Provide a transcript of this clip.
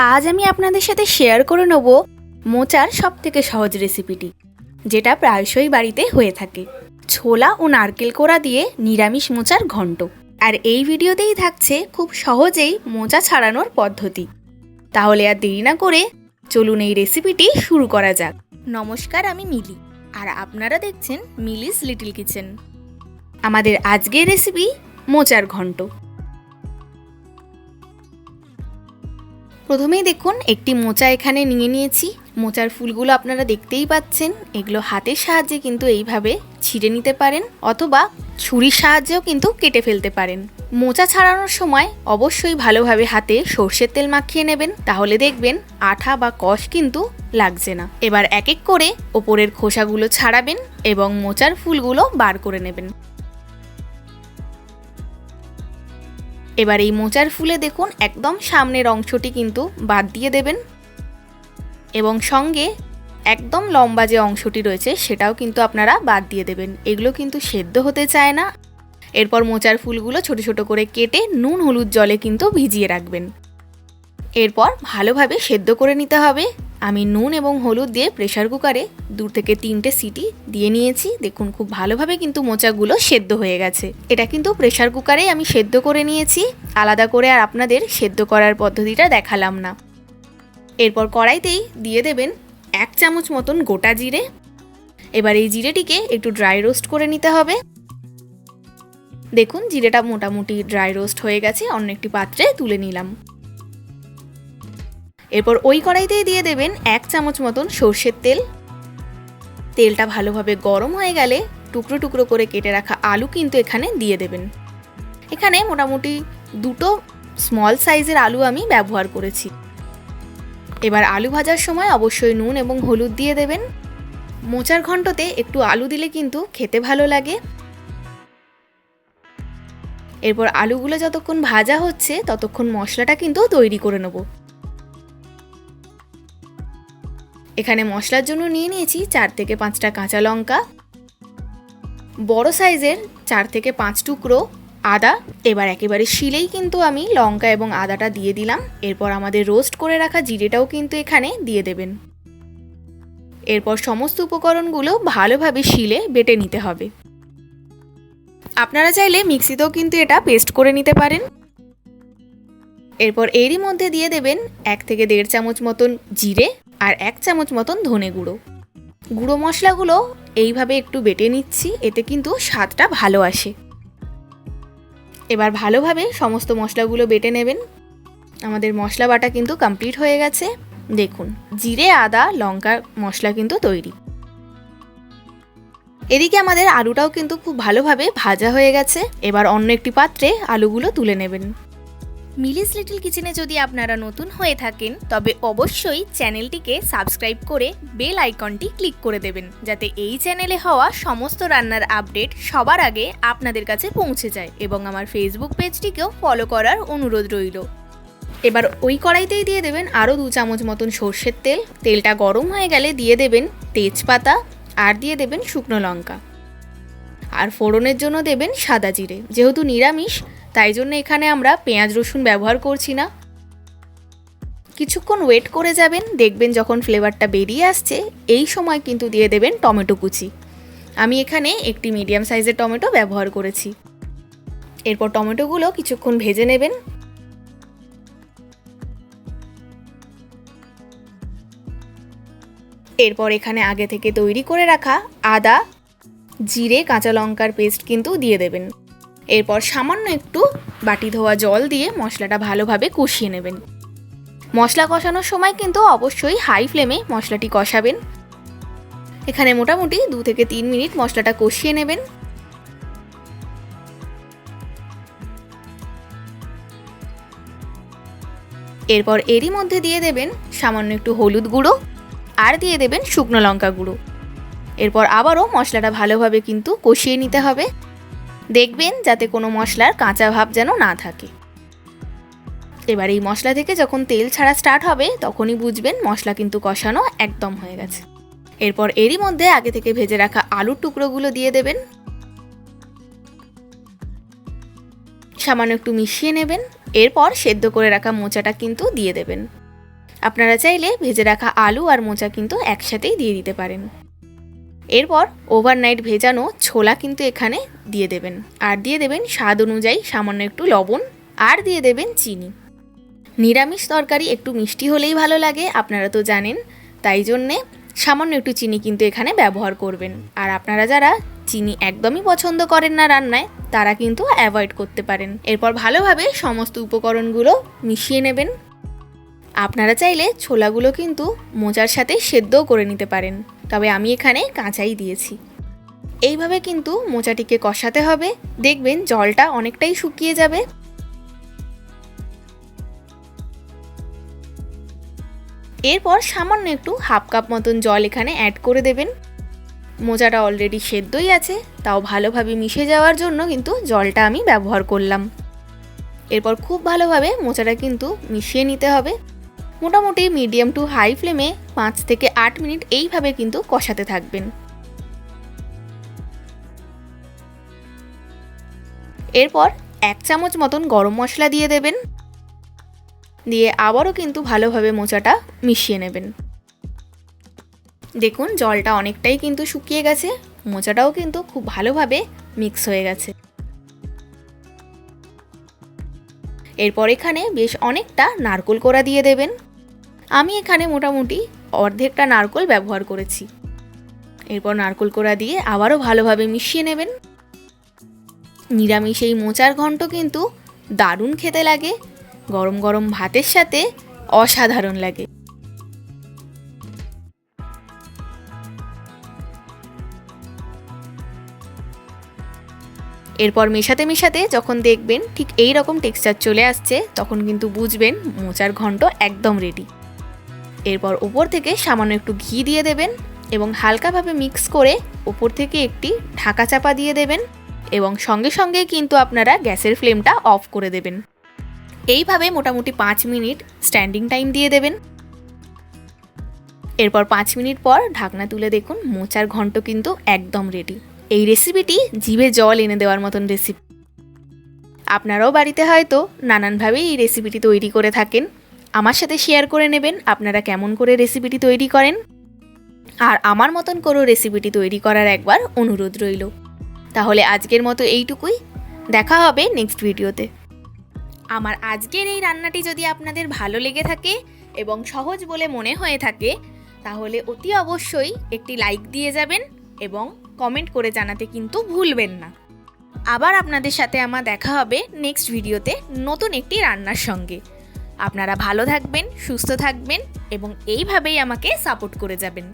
আজ আমি আপনাদের সাথে শেয়ার করে নেব মোচার সবথেকে সহজ রেসিপিটি, যেটা প্রায়শই বাড়িতে হয়ে থাকে। ছোলা ও নারকেল কোড়া দিয়ে নিরামিষ মোচার ঘন্ট। আর এই ভিডিওতেই থাকছে খুব সহজেই মোচা ছাড়ানোর পদ্ধতি। তাহলে আর দেরি না করে চলুন এই রেসিপিটি শুরু করা যাক। নমস্কার, আমি মিলি, আর আপনারা দেখছেন মিলিস লিটল কিচেন। আমাদের আজকের রেসিপি মোচার ঘন্ট। প্রথমেই দেখুন, একটি মোচা এখানে নিয়ে নিয়েছি। মোচার ফুলগুলো আপনারা দেখতেই পাচ্ছেন। এগুলো হাতের সাহায্যে কিন্তু এইভাবে ছিঁড়ে নিতে পারেন, অথবা ছুরির সাহায্যেও কিন্তু কেটে ফেলতে পারেন। মোচা ছাড়ানোর সময় অবশ্যই ভালোভাবে হাতে সর্ষের তেল মাখিয়ে নেবেন, তাহলে দেখবেন আঠা বা কষ কিন্তু লাগছে না। এবার এক এক করে ওপরের খোসাগুলো ছাড়াবেন এবং মোচার ফুলগুলো বার করে নেবেন। এবার এই মোচার ফুলে দেখুন একদম সামনের অংশটি কিন্তু বাদ দিয়ে দেবেন, এবং সঙ্গে একদম লম্বা যে অংশটি রয়েছে সেটাও কিন্তু আপনারা বাদ দিয়ে দেবেন। এগুলো কিন্তু সেদ্ধ হতে চায় না। এরপর মোচার ফুলগুলো ছোট ছোট করে কেটে নুন হলুদ জলে কিন্তু ভিজিয়ে রাখবেন। এরপর ভালোভাবে সেদ্ধ করে নিতে হবে। আমি নুন এবং হলুদ দিয়ে প্রেসার কুকারে 2 থেকে 3টে সিটি দিয়ে নিয়েছি। দেখুন খুব ভালোভাবে কিন্তু মোচাগুলো সেদ্ধ হয়ে গেছে। এটা কিন্তু প্রেসার কুকারেই আমি সেদ্ধ করে নিয়েছি, আলাদা করে আর আপনাদের সেদ্ধ করার পদ্ধতিটা দেখালাম না। এরপর কড়াইতেই দিয়ে দেবেন 1 চামচ মতন গোটা জিরে। এবার এই জিরেটিকে একটু ড্রাই রোস্ট করে নিতে হবে। দেখুন জিরেটা মোটামুটি ড্রাই রোস্ট হয়ে গেছে, অন্য একটি পাত্রে তুলে নিলাম। এরপর ওই কড়াইতেই দিয়ে দেবেন 1 চামচ মতন সর্ষের তেল। তেলটা ভালোভাবে গরম হয়ে গেলে টুকরো টুকরো করে কেটে রাখা আলু কিন্তু এখানে দিয়ে দেবেন। এখানে মোটামুটি 2টো স্মল সাইজের আলু আমি ব্যবহার করেছি। এবার আলু ভাজার সময় অবশ্যই নুন এবং হলুদ দিয়ে দেবেন। মোচার ঘন্টতে একটু আলু দিলে কিন্তু খেতে ভালো লাগে। এরপর আলুগুলো যতক্ষণ ভাজা হচ্ছে ততক্ষণ মশলাটা কিন্তু তৈরি করে নেব। এখানে মশলার জন্য নিয়ে নিয়েছি 4 থেকে 5টা কাঁচা লঙ্কা, বড় সাইজের 4 থেকে 5 টুকরো আদা। এবার একেবারে শিলেই কিন্তু আমি লঙ্কা এবং আদাটা দিয়ে দিলাম। এরপর আমাদের রোস্ট করে রাখা জিরেটাও কিন্তু এখানে দিয়ে দেবেন। এরপর সমস্ত উপকরণগুলো ভালোভাবে শিলে বেটে নিতে হবে। আপনারা চাইলে মিক্সিতেও কিন্তু এটা পেস্ট করে নিতে পারেন। এরপর এরই মধ্যে দিয়ে দেবেন 1 থেকে 1.5 চামচ মতন জিরে আর 1 চামচ মতন ধনে গুঁড়ো। গুঁড়ো মশলাগুলো এইভাবে একটু বেটে নিচ্ছি, এতে কিন্তু স্বাদটা ভালো আসে। এবার ভালোভাবে সমস্ত মশলাগুলো বেটে নেবেন। আমাদের মশলা বাটা কিন্তু কমপ্লিট হয়ে গেছে। দেখুন জিরে আদা লঙ্কার মশলা কিন্তু তৈরি। এদিকে আমাদের আলুটাও কিন্তু খুব ভালোভাবে ভাজা হয়ে গেছে। এবার অন্য একটি পাত্রে আলুগুলো তুলে নেবেন। মিলিস লিটল কিচেনে যদি আপনারা নতুন হয়ে থাকেন তবে অবশ্যই চ্যানেলটিকে সাবস্ক্রাইব করে বেল আইকনটি ক্লিক করে দেবেন, যাতে এই চ্যানেলে হওয়া সমস্ত রান্নার আপডেট সবার আগে আপনাদের কাছে পৌঁছে যায়। এবং আমার ফেসবুক পেজটিকেও ফলো করার অনুরোধ রইল। এবার ওই কড়াইতেই দিয়ে দেবেন আরও 2 চামচ মতন সর্ষের তেল। তেলটা গরম হয়ে গেলে দিয়ে দেবেন তেজপাতা আর দিয়ে দেবেন শুকনো লঙ্কা। আর ফোড়নের জন্য দেবেন সাদা জিরে। যেহেতু নিরামিষ তাই জন্য এখানে আমরা পেঁয়াজ রসুন ব্যবহার করছি না। কিছুক্ষণ ওয়েট করে যাবেন, দেখবেন যখন ফ্লেভারটা বেরিয়ে আসছে এই সময় কিন্তু দিয়ে দেবেন টমেটো কুচি। আমি এখানে একটি মিডিয়াম সাইজের টমেটো ব্যবহার করেছি। এরপর টমেটোগুলো কিছুক্ষণ ভেজে নেবেন। এরপর এখানে আগে থেকে তৈরি করে রাখা আদা জিরে কাঁচা লঙ্কার পেস্ট কিন্তু দিয়ে দেবেন। এরপর সামান্য একটু বাটি ধোয়া জল দিয়ে মশলাটা ভালোভাবে কষিয়ে নেবেন। মশলা কষানোর সময় কিন্তু অবশ্যই হাই ফ্লেমে মশলাটি কষাবেন। এখানে মোটামুটি 2 থেকে 3 মিনিট মশলাটা কষিয়ে নেবেন। এরপর এরই মধ্যে দিয়ে দেবেন সামান্য একটু হলুদ গুঁড়ো আর দিয়ে দেবেন শুকনো লঙ্কা গুঁড়ো। এরপর আবারও মশলাটা ভালোভাবে কিন্তু কষিয়ে নিতে হবে। দেখবেন যাতে কোনো মশলার কাঁচা ভাব যেন না থাকে। এবার এই মশলা থেকে যখন তেল ছাড়া স্টার্ট হবে তখনই বুঝবেন মশলা কিন্তু কষানো একদম হয়ে গেছে। এরপর এরই মধ্যে আগে থেকে ভেজে রাখা আলুর টুকরোগুলো দিয়ে দেবেন। সামান্য একটু মিশিয়ে নেবেন। এরপর সেদ্ধ করে রাখা মোচাটা কিন্তু দিয়ে দেবেন। আপনারা চাইলে ভেজে রাখা আলু আর মোচা কিন্তু একসাথেই দিয়ে দিতে পারেন। এরপর ওভারনাইট ভেজানো ছোলা কিন্তু এখানে দিয়ে দেবেন, আর দিয়ে দেবেন স্বাদ অনুযায়ী সামান্য একটু লবণ, আর দিয়ে দেবেন চিনি। নিরামিষ তরকারি একটু মিষ্টি হলেই ভালো লাগে, আপনারা তো জানেন, তাই জন্যে সামান্য একটু চিনি কিন্তু এখানে ব্যবহার করবেন। আর আপনারা যারা চিনি একদমই পছন্দ করেন না রান্নায়, তারা কিন্তু অ্যাভয়েড করতে পারেন। এরপর ভালোভাবে সমস্ত উপকরণগুলো মিশিয়ে নেবেন। আপনারা চাইলে ছোলাগুলো কিন্তু মোচার সাথে সেদ্ধও করে নিতে পারেন, তবে আমি এখানে কাঁচাই দিয়েছি। এইভাবে কিন্তু মোচাটিকে কষাতে হবে, দেখবেন জলটা অনেকটাই শুকিয়ে যাবে। এরপর সামান্য একটু হাফ কাপ মতন জল এখানে অ্যাড করে দেবেন। মোচাটা অলরেডি সেদ্ধই আছে, তাও ভালোভাবে মিশে যাওয়ার জন্য কিন্তু জলটা আমি ব্যবহার করলাম। এরপর খুব ভালোভাবে মোচাটা কিন্তু মিশিয়ে নিতে হবে। মোটামুটি মিডিয়াম টু হাই ফ্লেমে 5 থেকে 8 মিনিট এইভাবে কিন্তু কষাতে থাকবেন। এরপর 1 চামচ মতন গরম মশলা দিয়ে দেবেন, দিয়ে আবারও কিন্তু ভালোভাবে মোচাটা মিশিয়ে নেবেন। দেখুন জলটা অনেকটাই কিন্তু শুকিয়ে গেছে, মোচাটাও কিন্তু খুব ভালোভাবে মিক্স হয়ে গেছে। এরপর এখানে বেশ অনেকটা নারকেল কোড়া দিয়ে দেবেন। আমি এখানে মোটামুটি অর্ধেকটা নারকেল ব্যবহার করেছি। এরপর নারকেল কোড়া দিয়ে আবারও ভালোভাবে মিশিয়ে নেবেন। নিরামিষ এই মোচার ঘন্ট কিন্তু দারুণ খেতে লাগে, গরম গরম ভাতের সাথে অসাধারণ লাগে। এরপর মেশাতে মেশাতে যখন দেখবেন ঠিক এই রকম টেক্সচার চলে আসছে, তখন কিন্তু বুঝবেন মোচার ঘন্ট একদম রেডি। এরপর ওপর থেকে সামান্য একটু ঘি দিয়ে দেবেন এবং হালকাভাবে মিক্স করে ওপর থেকে একটি ঢাকা চাপা দিয়ে দেবেন, এবং সঙ্গে সঙ্গে কিন্তু আপনারা গ্যাসের ফ্লেমটা অফ করে দেবেন। এইভাবে মোটামুটি 5 মিনিট স্ট্যান্ডিং টাইম দিয়ে দেবেন। এরপর 5 মিনিট পর ঢাকনা তুলে দেখুন মোচার ঘন্ট কিন্তু একদম রেডি। এই রেসিপিটি জিভে জল এনে দেওয়ার মতন রেসিপি। আপনারাও বাড়িতে হয়তো নানানভাবে এই রেসিপিটি তৈরি করে থাকেন, আমার সাথে শেয়ার করে নেবেন আপনারা কেমন করে রেসিপিটি তৈরি করেন। আর আমার মতন করে রেসিপিটি তৈরি করার একবার অনুরোধ রইল। তাহলে আজকের মতো এইটুকুই, দেখা হবে নেক্সট ভিডিওতে। আমার আজকের এই রান্নাটি যদি আপনাদের ভালো লেগে থাকে এবং সহজ বলে মনে হয়ে থাকে, তাহলে অতি অবশ্যই একটি লাইক দিয়ে যাবেন এবং কমেন্ট করে জানাতে কিন্তু ভুলবেন না। আবার আপনাদের সাথে আমার দেখা হবে নেক্সট ভিডিওতে নতুন একটি রান্নার সঙ্গে। আপনারা ভালো থাকবেন, সুস্থ থাকবেন এবং এইভাবেই আমাকে সাপোর্ট করে যাবেন।